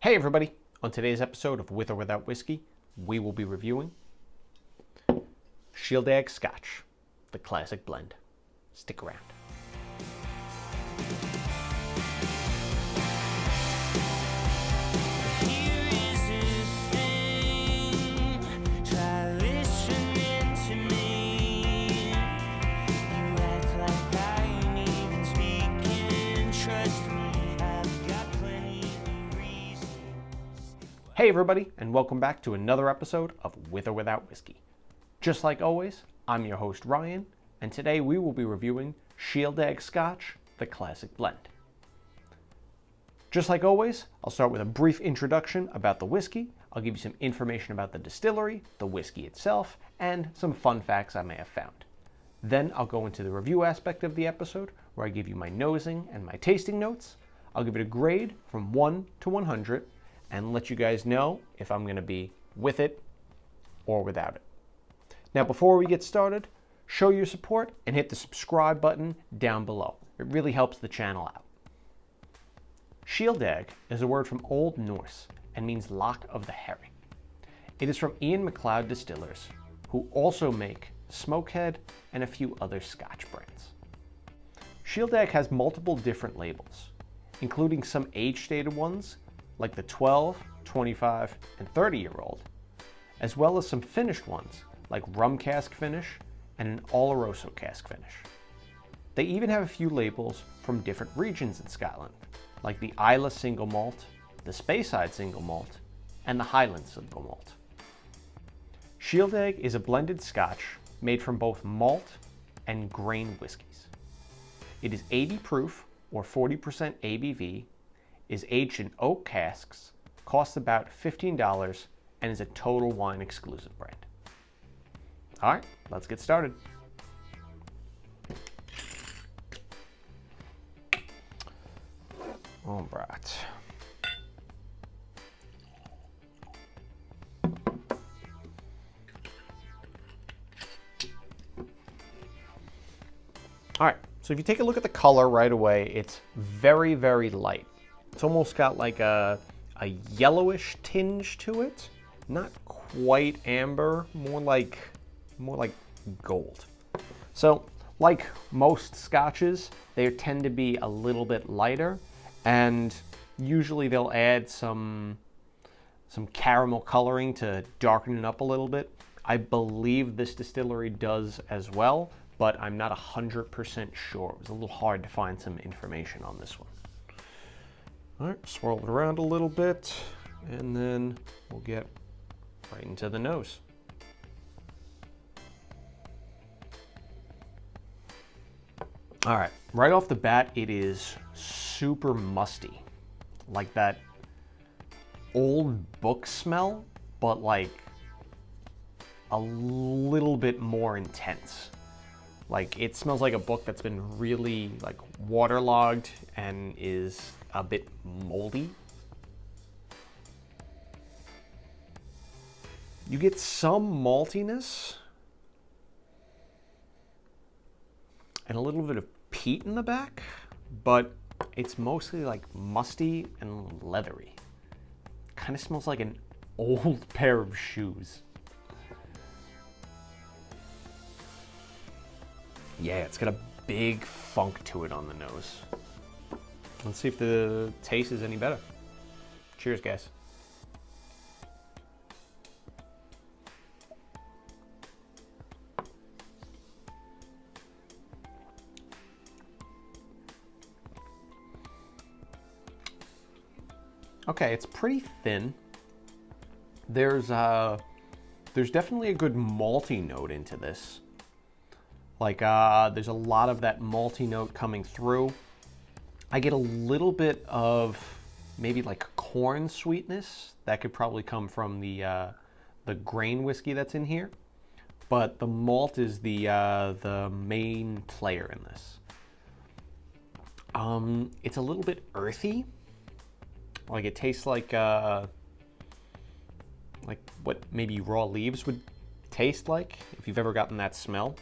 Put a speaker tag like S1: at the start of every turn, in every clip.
S1: Hey everybody! On today's episode of With or Without Whiskey, we will be reviewing Shieldaig Scotch, the classic blend. Stick around. Hey everybody, and welcome back to another episode of With or Without Whiskey. Just like always, I'm your host Ryan, and today we will be reviewing Shieldaig Scotch, the classic blend. Just like always, I'll start with a brief introduction about the whiskey. I'll give you some information about the distillery, the whiskey itself, and some fun facts I may have found. Then I'll go into the review aspect of the episode, where I give you my nosing and my tasting notes. I'll give it a grade from 1 to 100, and let you guys know if I'm going to be with it or without it. Now, before we get started, show your support and hit the subscribe button down below. It really helps the channel out. Shieldaig is a word from Old Norse and means lock of the herring. It is from Ian MacLeod Distillers, who also make Smokehead and a few other Scotch brands. Shieldaig has multiple different labels, including some age-stated ones like the 12, 25, and 30-year-old, as well as some finished ones like rum cask finish and an Oloroso cask finish. They even have a few labels from different regions in Scotland, like the Islay single malt, the Speyside single malt, and the Highland single malt. Shieldaig is a blended Scotch made from both malt and grain whiskies. It is 80 proof or 40% ABV, is aged in oak casks, costs about $15, and is a Total Wine exclusive brand. All right, let's get started. All right. All right, so if you take a look at the color right away, it's very, very light. It's almost got like a yellowish tinge to it. Not quite amber, more like gold. So, like most scotches, they tend to be a little bit lighter, and usually they'll add some caramel coloring to darken it up a little bit. I believe this distillery does as well, but I'm not 100% sure. It was a little hard to find some information on this one. All right, swirl it around a little bit, and then we'll get right into the nose. All right, right off the bat, it is super musty, like that old book smell, but like a little bit more intense. Like it smells like a book that's been really like waterlogged and is a bit moldy. You get some maltiness and a little bit of peat in the back, but it's mostly like musty and leathery. Kind of smells like an old pair of shoes. Yeah, it's got a big funk to it on the nose. Let's see if the taste is any better. Cheers, guys. Okay, it's pretty thin. There's definitely a good malty note into this. Like, there's a lot of that malty note coming through. I get a little bit of maybe like corn sweetness. That could probably come from the grain whiskey that's in here. But the malt is the main player in this. It's a little bit earthy. Like it tastes like what maybe raw leaves would taste like, if you've ever gotten that smell.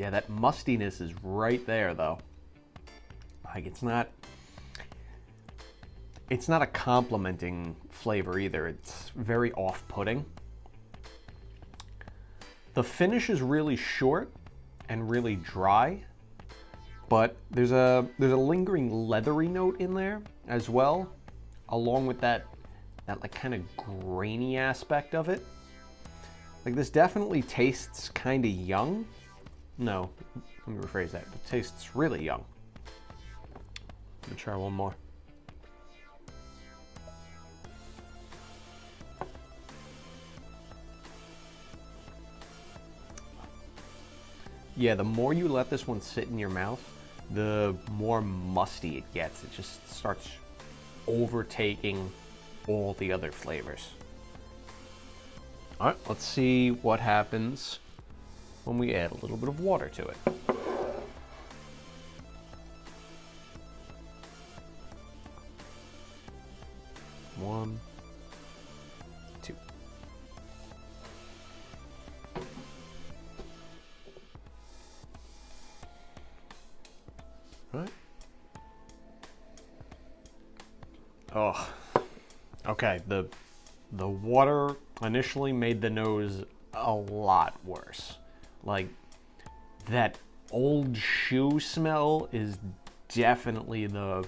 S1: Yeah, that mustiness is right there though. Like it's not a complimenting flavor either. It's very off-putting. The finish is really short and really dry, but there's a lingering leathery note in there as well, along with that like kind of grainy aspect of it. Like this definitely tastes kind of young. No, let me rephrase that. It tastes really young. Let me try one more. Yeah, the more you let this one sit in your mouth, the more musty it gets. It just starts overtaking all the other flavors. All right, let's see what happens when we add a little bit of water to it. One, two. All right. Oh, okay. The water initially made the nose a lot worse. Like that old shoe smell is definitely the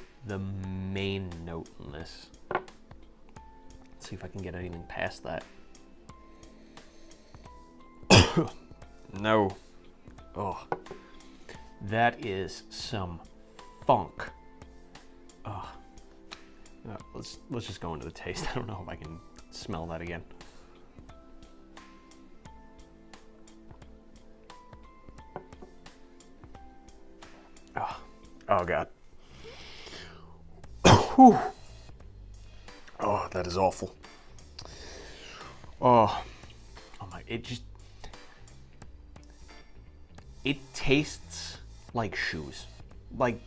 S1: main note in this. Let's see if I can get anything past that. No. Oh, that is some funk. Oh. Let's just go into the taste. I don't know if I can smell that again. Oh God. Whew. Oh, that is awful. Oh my, it tastes like shoes. Like,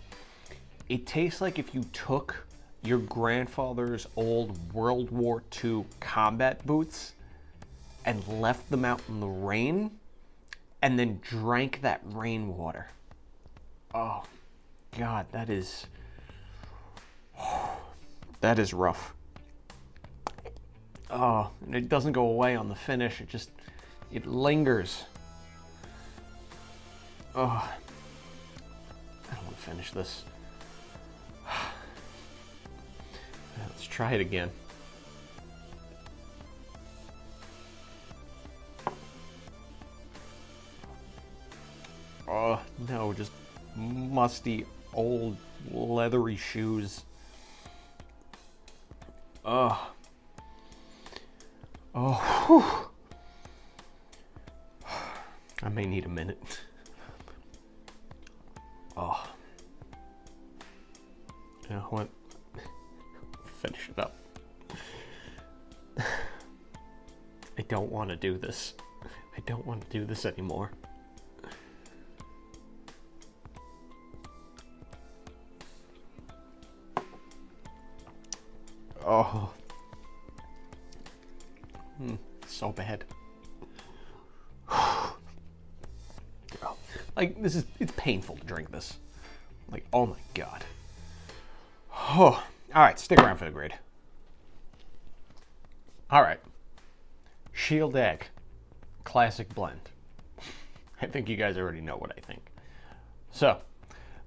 S1: it tastes like if you took your grandfather's old World War II combat boots and left them out in the rain and then drank that rainwater. Oh God, that is rough. Oh, and it doesn't go away on the finish. It lingers. Oh, I don't want to finish this. Let's try it again. Oh no, just musty old leathery shoes. Oh. Oh. Whew. I may need a minute. Oh. You know what? Finish it up. I don't want to do this. I don't want to do this anymore. Oh. So bad. Like, it's painful to drink this. Like, oh my God. Oh. All right, stick around for the grade. All right. Shieldaig, classic blend. I think you guys already know what I think. So,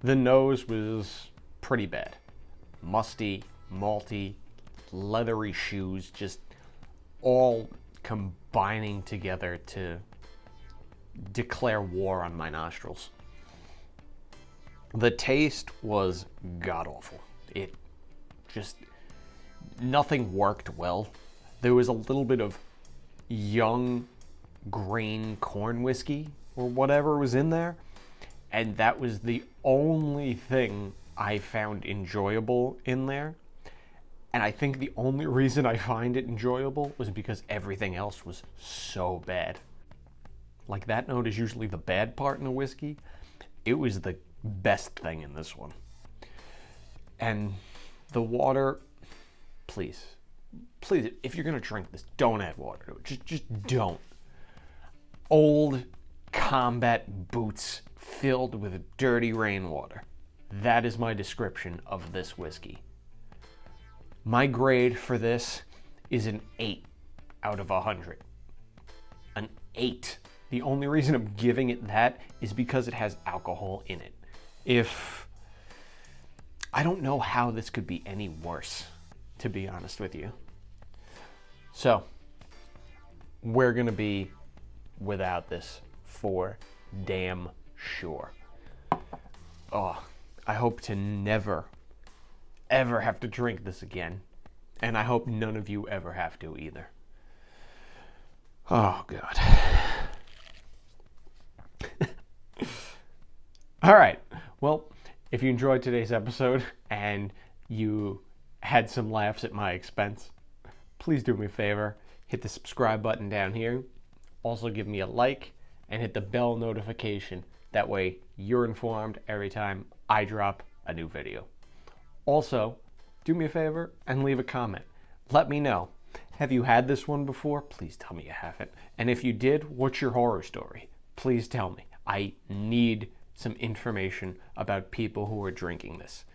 S1: the nose was pretty bad. Musty, malty, leathery shoes, just all combining together to declare war on my nostrils. The taste was god-awful. It just, nothing worked well. There was a little bit of young grain corn whiskey or whatever was in there, and that was the only thing I found enjoyable in there. And I think the only reason I find it enjoyable was because everything else was so bad. Like, that note is usually the bad part in a whiskey. It was the best thing in this one. And the water, please, if you're gonna drink this, don't add water to it. Just don't. Old combat boots filled with dirty rainwater. That is my description of this whiskey. My grade for this is an 8 out of 100. An 8. The only reason I'm giving it that is because it has alcohol in it. I don't know how this could be any worse, to be honest with you. So, we're gonna be without this for damn sure. Oh, I hope to never, ever have to drink this again. And I hope none of you ever have to either. Oh, God. All right. Well, if you enjoyed today's episode and you had some laughs at my expense, please do me a favor. Hit the subscribe button down here. Also give me a like and hit the bell notification. That way you're informed every time I drop a new video. Also, do me a favor and leave a comment. Let me know. Have you had this one before? Please tell me you haven't. And if you did, what's your horror story? Please tell me. I need some information about people who are drinking this.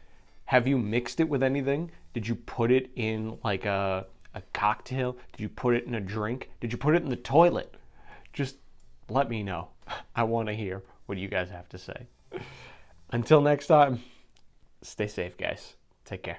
S1: Have you mixed it with anything? Did you put it in like a cocktail? Did you put it in a drink? Did you put it in the toilet? Just let me know. I want to hear what you guys have to say. Until next time, stay safe, guys. Take care.